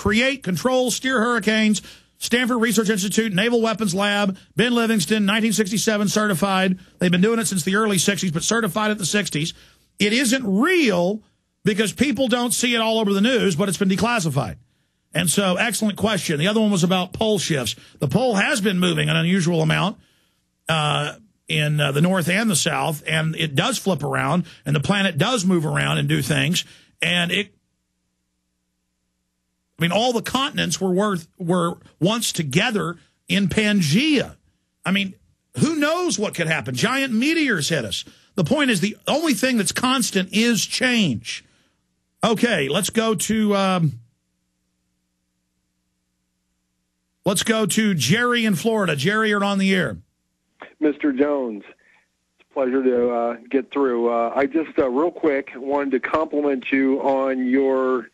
create, control, steer hurricanes, Stanford Research Institute, Naval Weapons Lab, Ben Livingston, 1967 certified. They've been doing it since the early 60s, but certified at the 60s. It isn't real because people don't see it all over the news, but it's been declassified. And so, excellent question. The other one was about pole shifts. The pole has been moving an unusual amount in the north and the south, and it does flip around, and the planet does move around and do things. And all the continents were once together in Pangea. I mean, who knows what could happen? Giant meteors hit us. The point is, the only thing that's constant is change. Okay, let's go to Jerry in Florida. Jerry, you're on the air. Mr. Jones, it's a pleasure to get through. I just, real quick, wanted to compliment you on your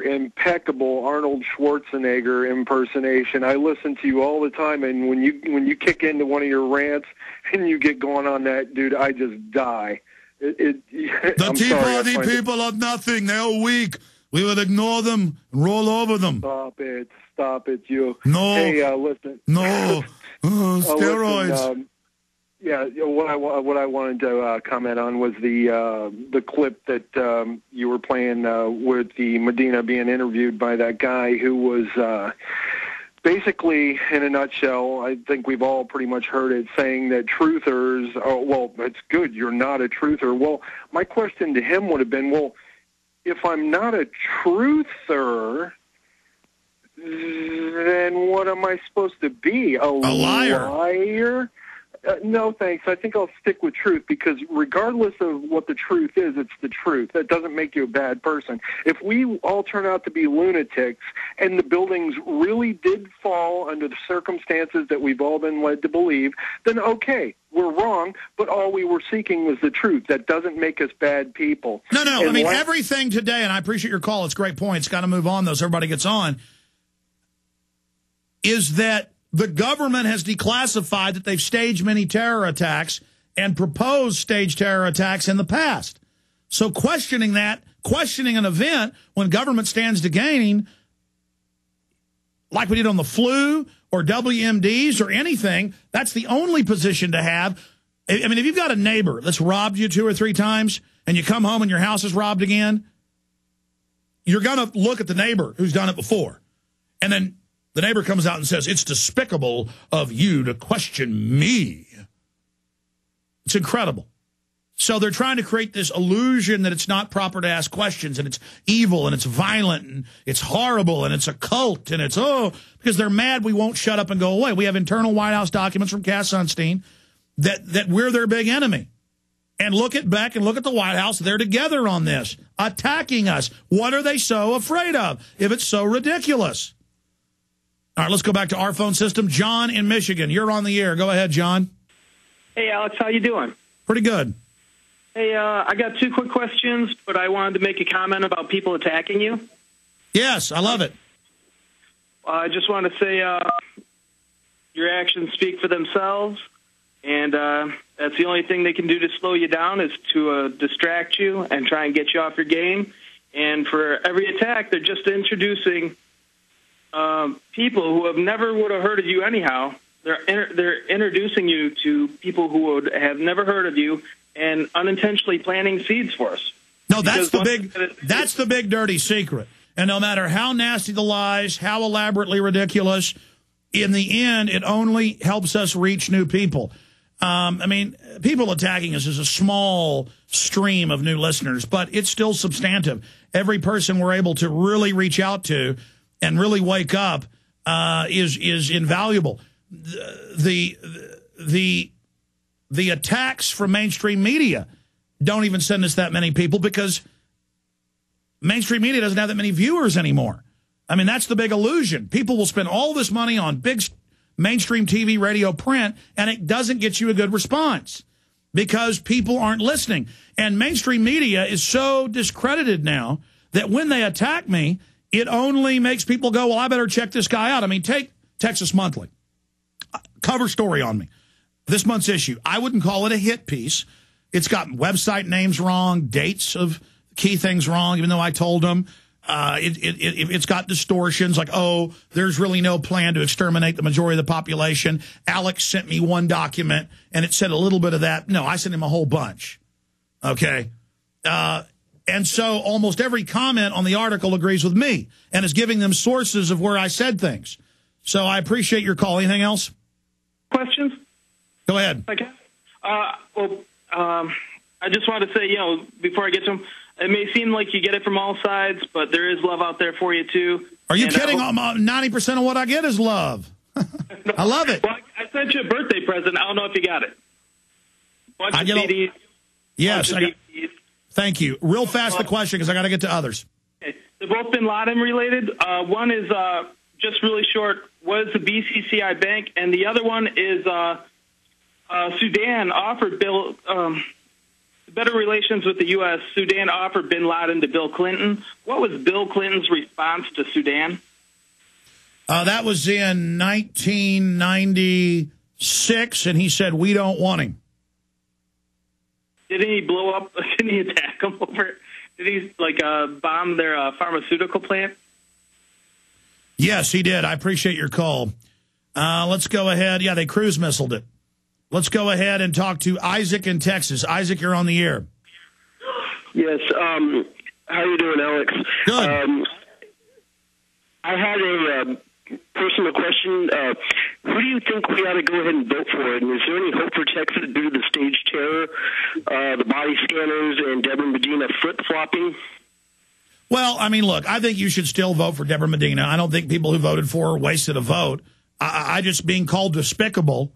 impeccable Arnold Schwarzenegger impersonation. I listen to you all the time, and when you kick into one of your rants and you get going on that, dude, I just die. The Tea Party people are nothing. They're weak. We will ignore them and roll over them. Stop it, you. No. Hey, listen. No. Steroids. Listen, what I wanted to comment on was the clip that you were playing with the Medina being interviewed by that guy who was basically, in a nutshell, I think we've all pretty much heard it, saying that truthers, it's good, you're not a truther. Well, my question to him would have been, well, if I'm not a truther, then what am I supposed to be? A liar? No, thanks. I think I'll stick with truth, because regardless of what the truth is, it's the truth. That doesn't make you a bad person. If we all turn out to be lunatics and the buildings really did fall under the circumstances that we've all been led to believe, then okay, we're wrong, but all we were seeking was the truth. That doesn't make us bad people. No. And everything today, and I appreciate your call. It's a great point. It's got to move on, though, so everybody gets on, is that the government has declassified that they've staged many terror attacks and proposed staged terror attacks in the past. So questioning an event when government stands to gain, like we did on the flu or WMDs or anything, that's the only position to have. I mean, if you've got a neighbor that's robbed you 2 or 3 times and you come home and your house is robbed again, you're going to look at the neighbor who's done it before. And then the neighbor comes out and says, it's despicable of you to question me. It's incredible. So they're trying to create this illusion that it's not proper to ask questions, and it's evil, and it's violent, and it's horrible, and it's a cult, and it's, because they're mad we won't shut up and go away. We have internal White House documents from Cass Sunstein that we're their big enemy. And look at Beck and look at the White House. They're together on this, attacking us. What are they so afraid of if it's so ridiculous? All right, let's go back to our phone system. John in Michigan, you're on the air. Go ahead, John. Hey, Alex, how you doing? Pretty good. Hey, I got 2 quick questions, but I wanted to make a comment about people attacking you. Yes, I love it. I just want to say your actions speak for themselves, and that's the only thing they can do to slow you down is to distract you and try and get you off your game. And for every attack, they're just introducing people who have never would have heard of you anyhow. They're introducing you to people who would have never heard of you and unintentionally planting seeds for us. No, that's the big dirty secret. And no matter how nasty the lies, how elaborately ridiculous, in the end, it only helps us reach new people. I mean, people attacking us is a small stream of new listeners, but it's still substantive. Every person we're able to really reach out to and really wake up is invaluable. The attacks from mainstream media don't even send us that many people because mainstream media doesn't have that many viewers anymore. I mean, that's the big illusion. People will spend all this money on big mainstream TV, radio, print, and it doesn't get you a good response because people aren't listening. And mainstream media is so discredited now that when they attack me, it only makes people go, well, I better check this guy out. I mean, take Texas Monthly. Cover story on me. This month's issue. I wouldn't call it a hit piece. It's got website names wrong, dates of key things wrong, even though I told them. It's got distortions like, oh, there's really no plan to exterminate the majority of the population. Alex sent me one document, and it said a little bit of that. No, I sent him a whole bunch. Okay? And so almost every comment on the article agrees with me and is giving them sources of where I said things. So I appreciate your call. Anything else? Questions? Go ahead. Okay. I just want to say, before I get to them, it may seem like you get it from all sides, but there is love out there for you, too. Are you kidding? 90% of what I get is love. I love it. Well, I sent you a birthday present. I don't know if you got it. Bunch of CDs. Yes. Thank you. Real fast, the question, because I got to get to others. Okay. They're both bin Laden related. One is just really short. What is the BCCI bank? And the other one is Sudan offered Bill better relations with the U.S. Sudan offered bin Laden to Bill Clinton. What was Bill Clinton's response to Sudan? That was in 1996, and he said, we don't want him. Didn't he blow up? Didn't he attack them over it? Did he, bomb their pharmaceutical plant? Yes, he did. I appreciate your call. Let's go ahead. Yeah, they cruise missiled it. Let's go ahead and talk to Isaac in Texas. Isaac, you're on the air. Yes. How are you doing, Alex? Good. I had a personal question. Who do you think we ought to go ahead and vote for? And is there any hope for Texas due to the staged terror, the body scanners, and Debra Medina flip-flopping? Well, I mean, look, I think you should still vote for Debra Medina. I don't think people who voted for her wasted a vote. I just being called despicable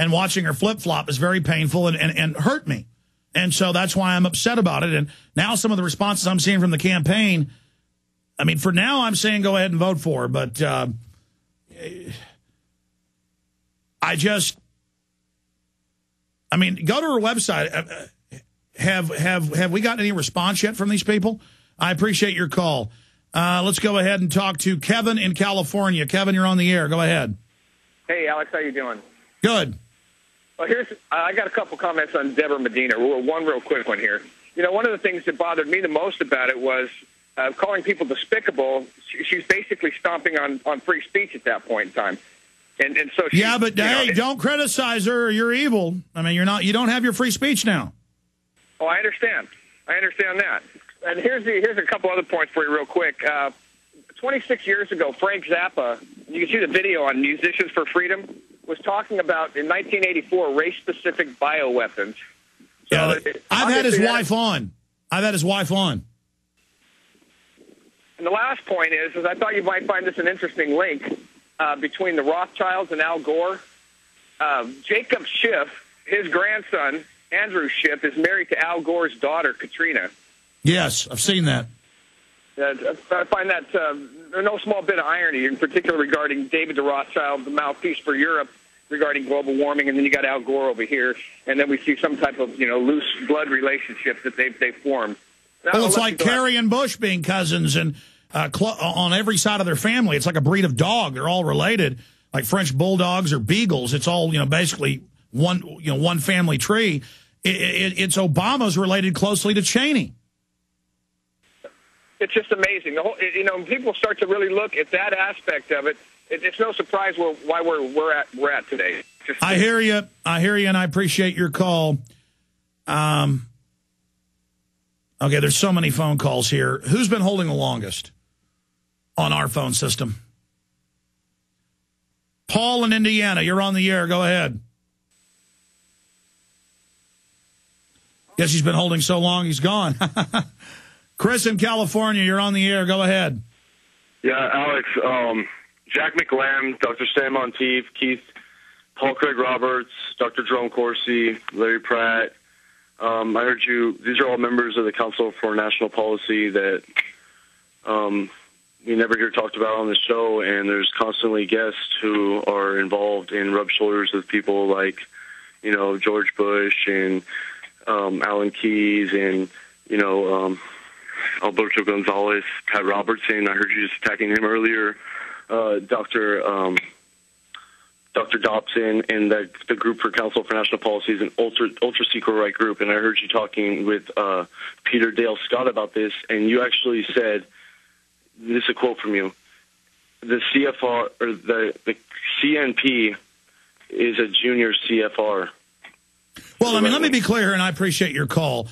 and watching her flip-flop is very painful and hurt me. And so that's why I'm upset about it. And now some of the responses I'm seeing from the campaign, I mean, for now I'm saying go ahead and vote for her. But I mean, go to her website. Have we gotten any response yet from these people? I appreciate your call. Let's go ahead and talk to Kevin in California. Kevin, you're on the air. Go ahead. Hey, Alex, how you doing? Good. Well, I got a couple comments on Debra Medina. One real quick one here. One of the things that bothered me the most about it was calling people despicable. She's basically stomping on free speech at that point in time. And so she, yeah, but hey, don't criticize her. You're evil. I mean, you don't have your free speech now. Oh, I understand that. And here's a couple other points for you real quick. 26 years ago, Frank Zappa, you can see the video on Musicians for Freedom, was talking about, in 1984, race-specific bioweapons. So I've had his wife on. And the last point is I thought you might find this an interesting link between the Rothschilds and Al Gore. Jacob Schiff, his grandson, Andrew Schiff, is married to Al Gore's daughter, Katrina. Yes, I've seen that. I find that no small bit of irony, in particular regarding David the Rothschild, the mouthpiece for Europe, regarding global warming, and then you got Al Gore over here, and then we see some type of loose blood relationship that they've formed. Well, it's like Kerry and Bush being cousins, and on every side of their family, it's like a breed of dog. They're all related, like French bulldogs or beagles. It's all basically one family tree. It's Obama's related closely to Cheney. It's just amazing. The whole, people start to really look at that aspect of it. It's no surprise why we're at today. I hear you, and I appreciate your call. Okay, there's so many phone calls here. Who's been holding the longest on our phone system? Paul in Indiana, you're on the air. Go ahead. Guess he's been holding so long, he's gone. Chris in California, you're on the air. Go ahead. Yeah, Alex, Jack McLam, Dr. Sam Monteith, Keith, Paul Craig Roberts, Dr. Jerome Corsi, Larry Pratt. I heard you. These are all members of the Council for National Policy that we never hear talked about on the show, and there's constantly guests who are involved and rub shoulders with people like, George Bush and Alan Keyes and, Alberto Gonzalez, Pat Robertson. I heard you just attacking him earlier. Dr. Dobson and the Group for Council for National Policy is an ultra-secret right group, and I heard you talking with Peter Dale Scott about this, and you actually said this is a quote from you. The CFR or the CNP is a junior CFR. Well, I mean, let me be clear, and I appreciate your call.